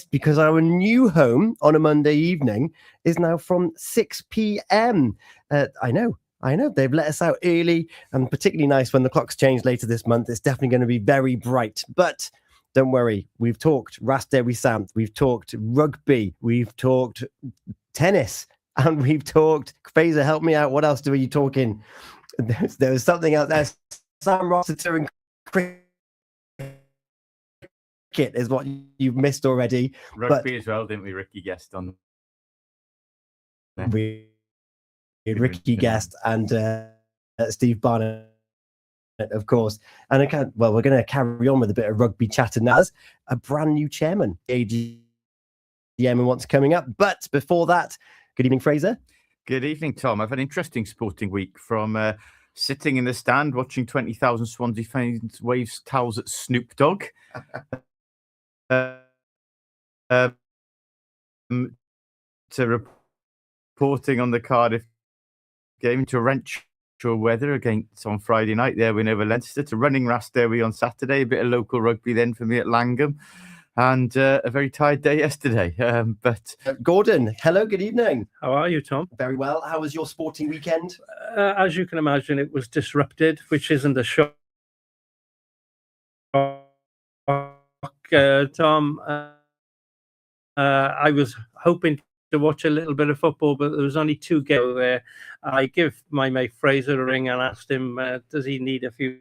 pissed because our new home on a Monday evening is now from 6 p.m. I know. They've let us out early, and particularly nice when the clocks change later this month. It's definitely going to be very bright. But don't worry, we've talked Raspberry Sant, we've talked rugby, we've talked tennis, and we've talked, Fraser, help me out. What else were you talking? There was something out there. Sam Rossiter and cricket is what you've missed already. Rugby as well, didn't we? Ricky guessed on. Ricky Guest and Steve Barnett, of course. And we're going to carry on with a bit of rugby chat now as a brand new chairman, AGM, and what's coming up. But before that, good evening, Fraser. Good evening, Tom. I've had an interesting sporting week from sitting in the stand watching 20,000 Swansea fans wave towels at Snoop Dogg. To reporting on the Cardiff game, to torrential weather against on Friday night, their win over Leinster, to running Raspberry on Saturday, a bit of local rugby then for me at Langham, and a very tired day yesterday. But Gordon, hello, good evening. How are you, Tom? Very well. How was your sporting weekend? As you can imagine, it was disrupted, which isn't a shock, Tom. I was hoping to watch a little bit of football, but there was only 2 games there. I give my mate Fraser a ring and asked him, does he need a few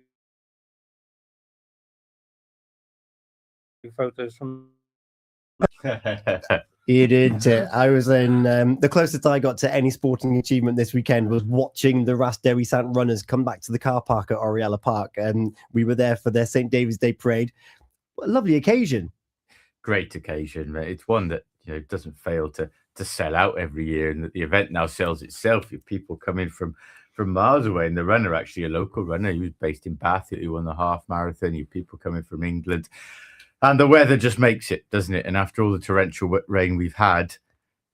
photos from... He did. I was in the closest I got to any sporting achievement this weekend was watching the Raspberry Sant runners come back to the car park at Oriella Park, and we were there for their St. David's Day parade. What a lovely occasion. Great occasion. It's one that doesn't fail to sell out every year, and that the event now sells itself. If people come in from miles away, and the runner, actually a local runner, he was based in Bath, who won the half marathon. You people coming from England, and the weather just makes it, doesn't it? And after all the torrential rain we've had,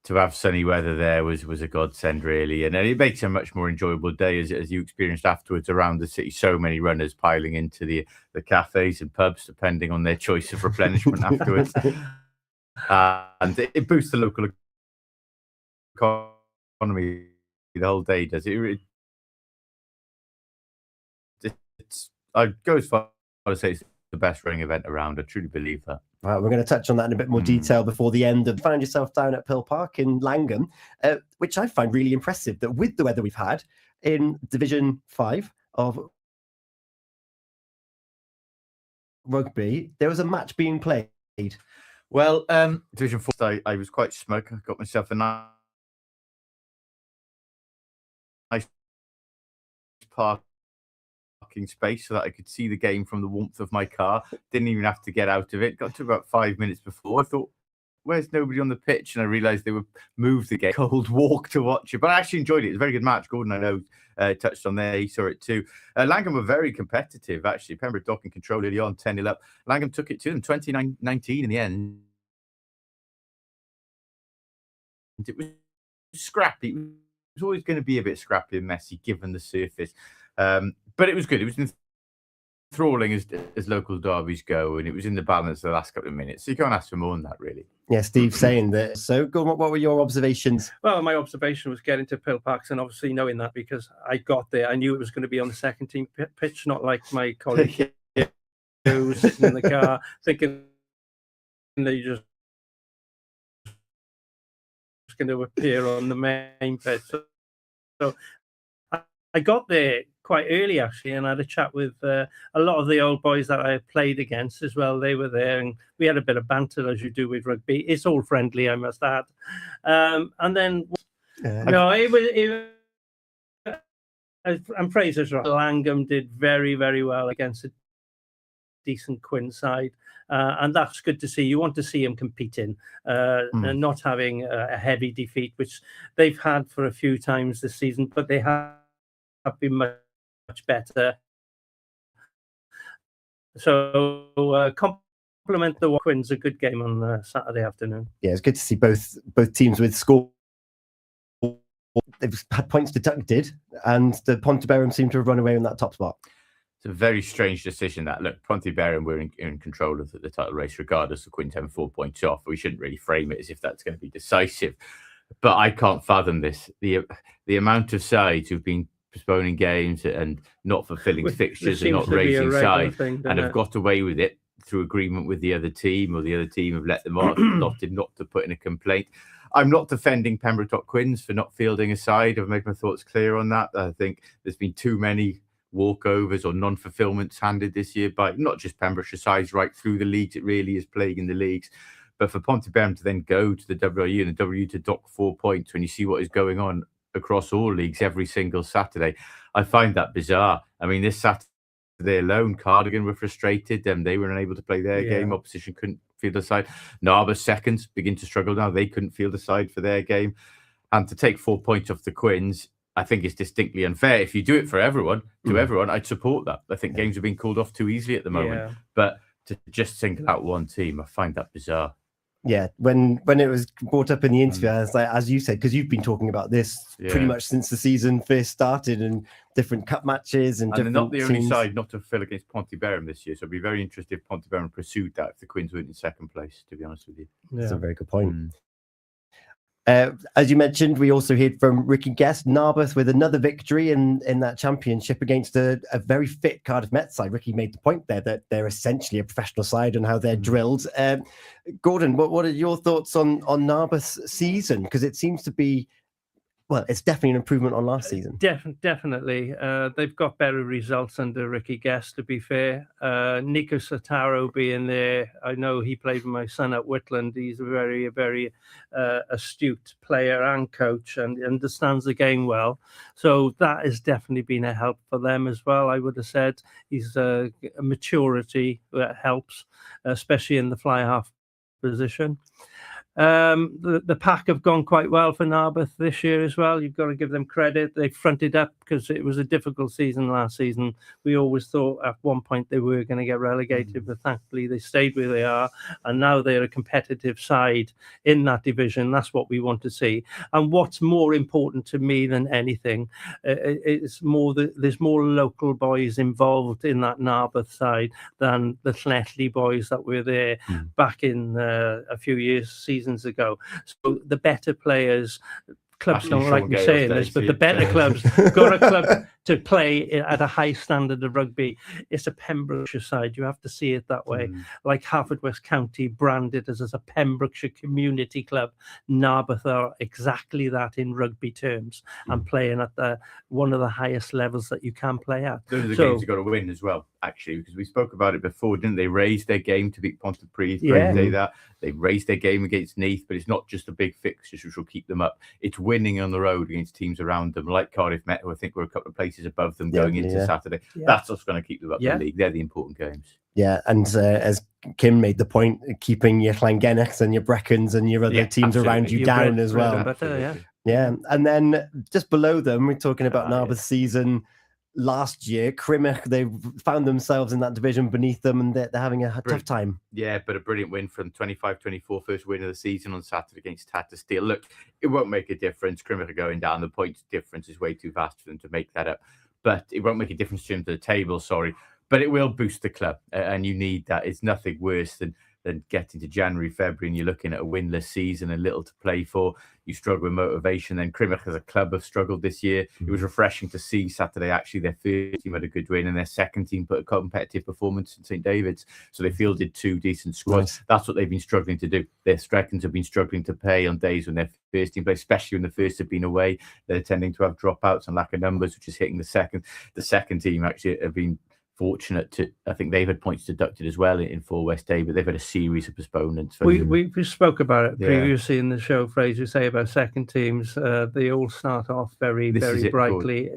to have sunny weather there was a godsend, really. And it makes a much more enjoyable day, as you experienced afterwards around the city. So many runners piling into the cafes and pubs, depending on their choice of replenishment afterwards. And it boosts the local economy the whole day, does it? I'd go as far as say it's the best running event around. I truly believe that. Right, we're going to touch on that in a bit more detail before the end. You found yourself down at Pill Park in Langham, which I find really impressive, that with the weather we've had in Division 5 of rugby, there was a match being played. Well, Division 4, I was quite smug. I got myself a nice parking space so that I could see the game from the warmth of my car. Didn't even have to get out of it. Got to about 5 minutes before. I thought, where's nobody on the pitch? And I realised they would move the game. Cold walk to watch it. But I actually enjoyed it. It was a very good match. Gordon, I know, touched on there. He saw it too. Langham were very competitive, actually. Pembroke Dock in control early on, 10-0 up. Langham took it to them, 2019 in the end. It was scrappy. It was always going to be a bit scrappy and messy, given the surface. But it was good. It was enthralling as local derbies go, and it was in the balance the last couple of minutes. So you can't ask for more than that, really. Yeah, Steve saying that. So, what were your observations? Well, my observation was getting to Pill Parks, and obviously knowing that because I got there, I knew it was going to be on the second team pitch, not like my colleague who was sitting in the car thinking they just going to appear on the main pitch. So I got there quite early, actually, and I had a chat with a lot of the old boys that I played against as well. They were there, and we had a bit of banter, as you do with rugby. It's all friendly, I must add. And then, and Fraser's right. Langham did very, very well against a decent Quinn side. And that's good to see. You want to see him competing and not having a heavy defeat, which they've had for a few times this season, but they have been much better. So compliment the Quins. A good game on Saturday afternoon. Yeah, it's good to see both teams with score. They've had points deducted, and the Pontebarum seem to have run away in that top spot. It's a very strange decision that. Look, Pontebellum were in control of the title race, regardless of Quint having 4 points off. We shouldn't really frame it as if that's going to be decisive. But I can't fathom this. The amount of sides who've been postponing games and not fulfilling fixtures and not raising sides and have got away with it through agreement with the other team, or the other team have let them off, opted not to put in a complaint. I'm not defending Pembroke Quins for not fielding a side. I've made my thoughts clear on that. I think there's been too many walkovers or non-fulfillments handed this year by not just Pembrokeshire sides right through the leagues. It really is plaguing the leagues. But for Pontebellum to then go to the WRU and the WRU to dock 4 points when you see what is going on across all leagues every single Saturday, I find that bizarre. I mean, this Saturday alone, Cardigan were frustrated. They were unable to play their game. Opposition couldn't field a side. Narberth seconds begin to struggle now. They couldn't field a side for their game. And to take 4 points off the Quins, I think it's distinctly unfair. If you do it for everyone, everyone, I'd support that. I think games are being called off too easily at the moment. But to just single out one team, I find that bizarre. Yeah, when it was brought up in the interview, I was like, as you said, because you've been talking about this pretty much since the season first started, and different cup matches and different they're not the teams. only side not to fill against Pontebellum this year. So I'd be very interested if Pontebellum pursued that if the Quins weren't in second place, to be honest with you. That's a very good point. As you mentioned, we also heard from Ricky Guest, Narberth with another victory in that championship against a very fit Cardiff Met side. Ricky made the point there that they're essentially a professional side and how they're drilled. Gordon, what are your thoughts on Narberth's season? Because it seems to be, well, it's definitely an improvement on last season. Definitely. They've got better results under Ricky Guest, to be fair. Nico Sotaro being there, I know he played with my son at Whitland. He's a very, very astute player and coach and understands the game well. So that has definitely been a help for them as well, I would have said. He's a maturity that helps, especially in the fly half position. The pack have gone quite well for Narberth this year as well. You've got to give them credit. They fronted up because it was a difficult season last season. We always thought at one point they were going to get relegated, but thankfully they stayed where they are, and now they're a competitive side in that division. That's what we want to see. And what's more important to me than anything, it's more that there's more local boys involved in that Narberth side than the Llanelli boys that were there back in a few seasons ago. So the better players, clubs don't like me saying this, but the better clubs got a club to play at a high standard of rugby. It's a Pembrokeshire side. You have to see it that way. Like Haverfordwest County branded as a Pembrokeshire community club. Narberth are exactly that in rugby terms and playing at one of the highest levels that you can play at. Those are the games you've got to win as well, actually, because we spoke about it before, didn't they? Raised their game to beat Pontypridd. They raised their game against Neath, but it's not just a big fixtures which will keep them up. It's winning on the road against teams around them, like Cardiff Met, who I think were a couple of places above them going into Saturday. That's what's going to keep them up in the league. They're the important games. Yeah, and as Kim made the point, keeping your Llangennechs and your Brecons and your other teams around you down as well. Yeah, and then just below them, we're talking about Narberth's season last year. Crymych, they found themselves in that division beneath them, and they're having a tough time. Yeah, but a brilliant win from 25-24, first win of the season on Saturday against Tata Steel. Look, it won't make a difference. Crymych are going down. The points difference is way too vast for them to make that up. But it won't make a difference to them to the table, but it will boost the club, and you need that. It's nothing worse than getting to January, February, and you're looking at a winless season and little to play for. You struggle with motivation. Then Crymych as a club have struggled this year. It was refreshing to see Saturday, actually, their first team had a good win and their second team put a competitive performance in St. David's. So they fielded two decent squads. That's what they've been struggling to do. Their strikers have been struggling to play on days when their first team play, especially when the first have been away. They're tending to have dropouts and lack of numbers, which is hitting the second. The second team actually have been fortunate to, I think they've had points deducted as well in 4 West Day, but they've had a series of postponements. We spoke about it previously in the show, Fraser, you say about second teams. They all start off very brightly.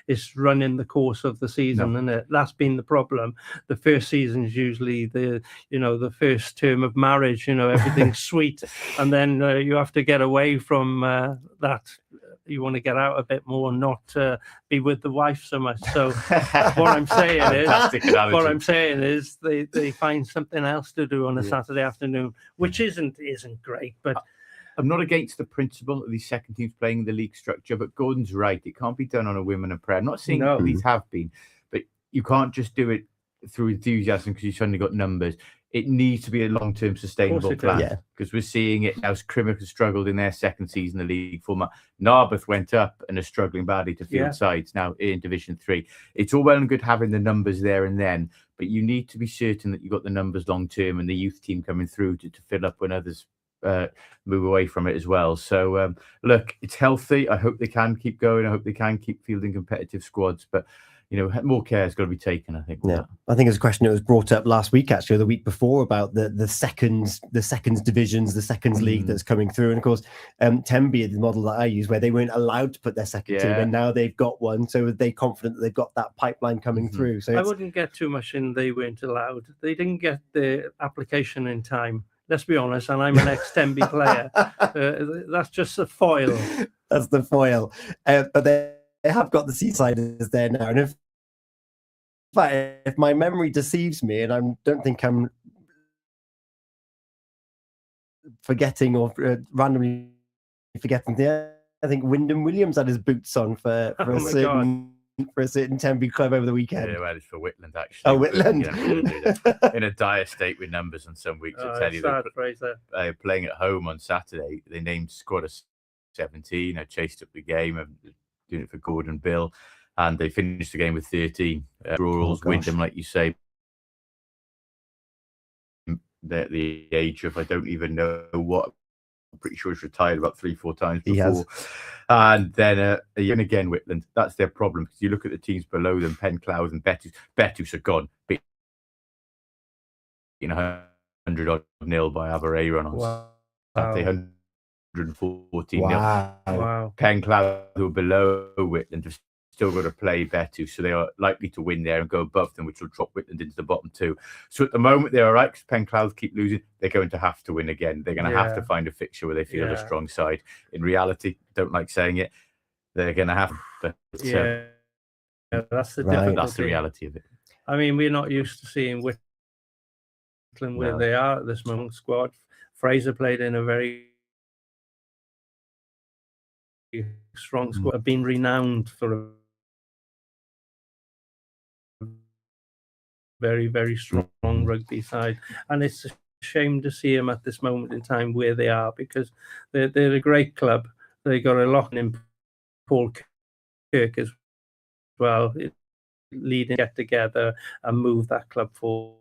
It's running the course of the season, isn't it? That's been the problem. The first season is usually the first term of marriage, everything's sweet, and then you have to get away from that. You want to get out a bit more and not be with the wife so much. So what I'm saying is they find something else to do on a Saturday afternoon, which isn't great. But I'm not against the principle of these second teams playing the league structure, but Gordon's right. It can't be done on a whim and a prayer. I'm not saying these have been, but you can't just do it through enthusiasm because you've suddenly got numbers. It needs to be a long-term sustainable plan, because we're seeing it now. Crymych has struggled in their second season in the league format. Narberth went up and are struggling badly to field sides now in Division 3. It's all well and good having the numbers there and then, but you need to be certain that you've got the numbers long-term and the youth team coming through to fill up when others move away from it as well. So look, it's healthy. I hope they can keep going. I hope they can keep fielding competitive squads, but more care has got to be taken, I think. Yeah, I think it's a question that was brought up last week, actually, or the week before, about the seconds divisions, the seconds league that's coming through. And of course, Tenby is the model that I use, where they weren't allowed to put their second team, and now they've got one. So they're confident that they've got that pipeline coming through. So I wouldn't get too much in they weren't allowed. They didn't get the application in time. Let's be honest, and I'm an ex-Tenby player. That's just a foil. That's the foil. But they have got the Seasiders there now. And if my memory deceives me, and I don't think I'm forgetting or randomly forgetting, I think Wyndham Williams had his boots on for a certain Tenby club over the weekend. Yeah, well, it's for Whitland, actually. Oh, Whitland. In a dire state with numbers on some weeks. I tell you, they're playing at home on Saturday. They named squad of 17. I chased up the game. I'm doing it for Gordon Bill. And they finished the game with 13. Rurals, Wyndham, like you say, the age of, I don't even know what. I'm pretty sure he's retired about 3-4 times before. And then again, Whitland, that's their problem. Because you look at the teams below them, Pencloud and Betus are gone. 100-0 by Abereyron on Saturday, 114 Wow. Pencloud, who are below Whitland, have still got to play Betus, so they are likely to win there and go above them, which will drop Whitland into the bottom two. So at the moment, they're all right, because Pencloud keep losing. They're going to have to win again. They're going to have to find a fixture where they feel a strong side. In reality, don't like saying it, they're going to have to. That's the difficulty. That's the reality of it. I mean, we're not used to seeing Whitland where they are at this moment. Squad. Fraser played in a very strong squad, have been renowned for a very, very strong rugby side, and it's a shame to see them at this moment in time where they are, because they're a great club. They got a lot in Paul Kirk as well, leading get together and move that club forward.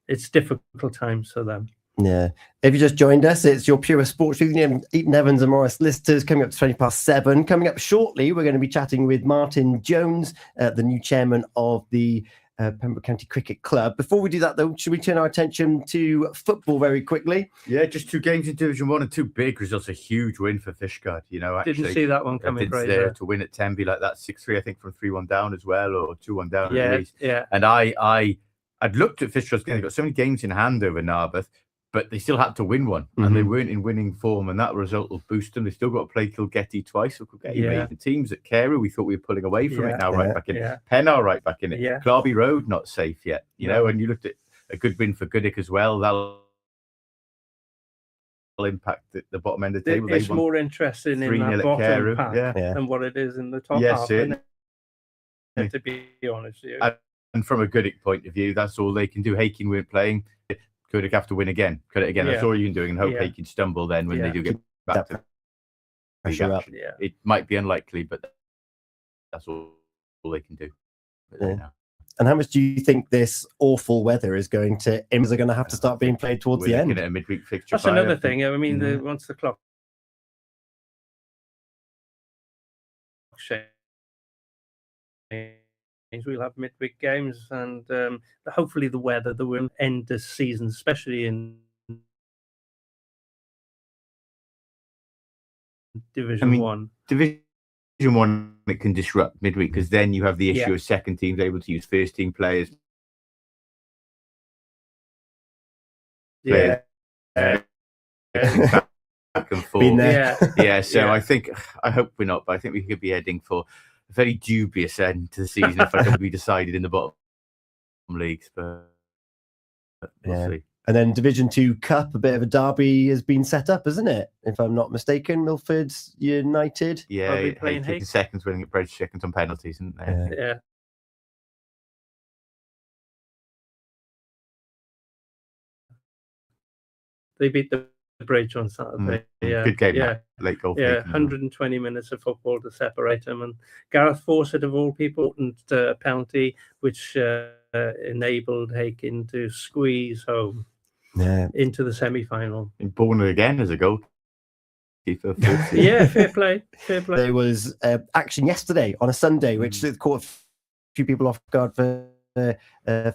It's difficult times for them. Yeah. If you just joined us, it's your Pure Sports with Eaton-Evans and Morris Solicitors, coming up to 7:20. Coming up shortly, we're going to be chatting with Martin Jones, the new chairman of the Pembroke County Cricket Club. Before we do that, though, should we turn our attention to football very quickly? Yeah, just 2 games in Division 1 and 2 big results. A huge win for Fishguard. Actually, didn't see that one coming. There to win at Tenby like that, 6-3, I think, from 3-1 down as well, or 2-1 down. Yeah. And I'd looked at Fishguard's game. They got so many games in hand over Narberth, but they still had to win one, and they weren't in winning form, and that result will boost them. They still got to play Kilgetty twice. So Kilgetty teams at Carew, we thought we were pulling away from it, now right back in it. Pennar right back in it. Clarby Road not safe yet, know, and you looked at a good win for Goodwick as well. That'll impact the bottom end of the table. It's more interesting in that bottom pack than what it is in the top half. To be honest with you. And from a Goodwick point of view, that's all they can do. Hakin weren't playing. Goodwick have to win again. Cut it again. That's all you can do, and hope Hakin stumble then when they do get back to pressure up. It might be unlikely, but that's all they can do. And how much do you think this awful weather is going to? Ims are going to have to start being played towards the end. At a midweek fixture. That's another thing. I mean, once the clock we'll have midweek games, and hopefully the weather that will end this season, especially in Division 1. Division 1, it can disrupt midweek, because then you have the issue of second teams able to use first team players. Back and forth. So I hope we're not, but I think we could be heading for a very dubious end to the season if I could be decided in the bottom leagues, but we'll see. And then Division 2 Cup, a bit of a derby has been set up, isn't it? If I'm not mistaken, Milford United. Yeah, Are we playing taking seconds, winning at Bridge Chickens on penalties, isn't they? Yeah. They beat the Bridge on Saturday. Yeah, good game. Yeah, late goal. Yeah, 120 minutes of football to separate them, and Gareth Fawcett of all people, and penalty which enabled Hakin to squeeze home into the semi-final. And born again as a goalkeeper. Yeah, fair play. There was action yesterday on a Sunday, which caught a few people off guard for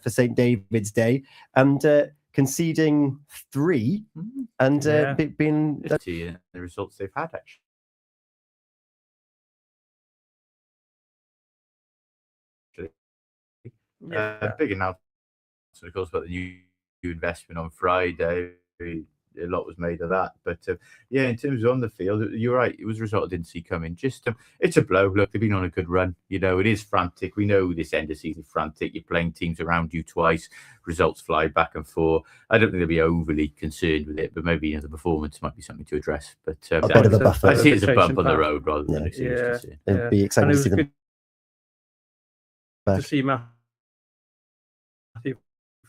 St. David's Day, and conceding 3 and being the results they've had actually. Big announcement, of course, about the new investment on Friday. A lot was made of that, but in terms of on the field, you're right. It was a result I didn't see coming. Just it's a blow. Look, they've been on a good run. You know, it is frantic. We know this end of season is frantic. You're playing teams around you twice. Results fly back and forth. I don't think they'll be overly concerned with it, but maybe the performance might be something to address. But a bit of a buffer. I see it as a bump on the road rather than a serious concern. It'd be exciting to see them back. To see Matthew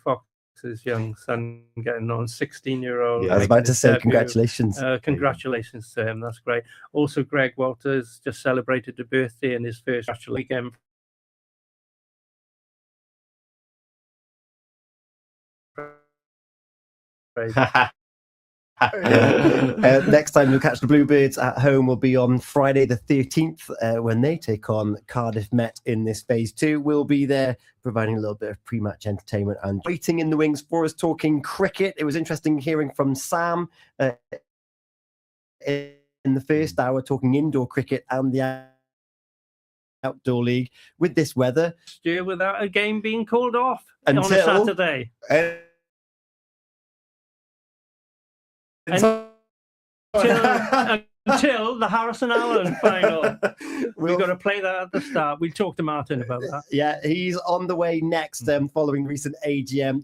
Fox's young son getting on, 16-year-old. I was about to say congratulations. Congratulations to him. That's great. Also, Greg Walters just celebrated the birthday in his first weekend. Next time you'll catch the Bluebirds at home will be on Friday the 13th when they take on Cardiff Met in this phase 2. We'll be there providing a little bit of pre-match entertainment and waiting in the wings for us talking cricket. It was interesting hearing from Sam in the first hour talking indoor cricket and the outdoor league with this weather. Without a game being called off on a Saturday. Until the Harrison Allen final. We've got to play that at the start. We'll talk to Martin about that. Yeah, he's on the way next following recent AGM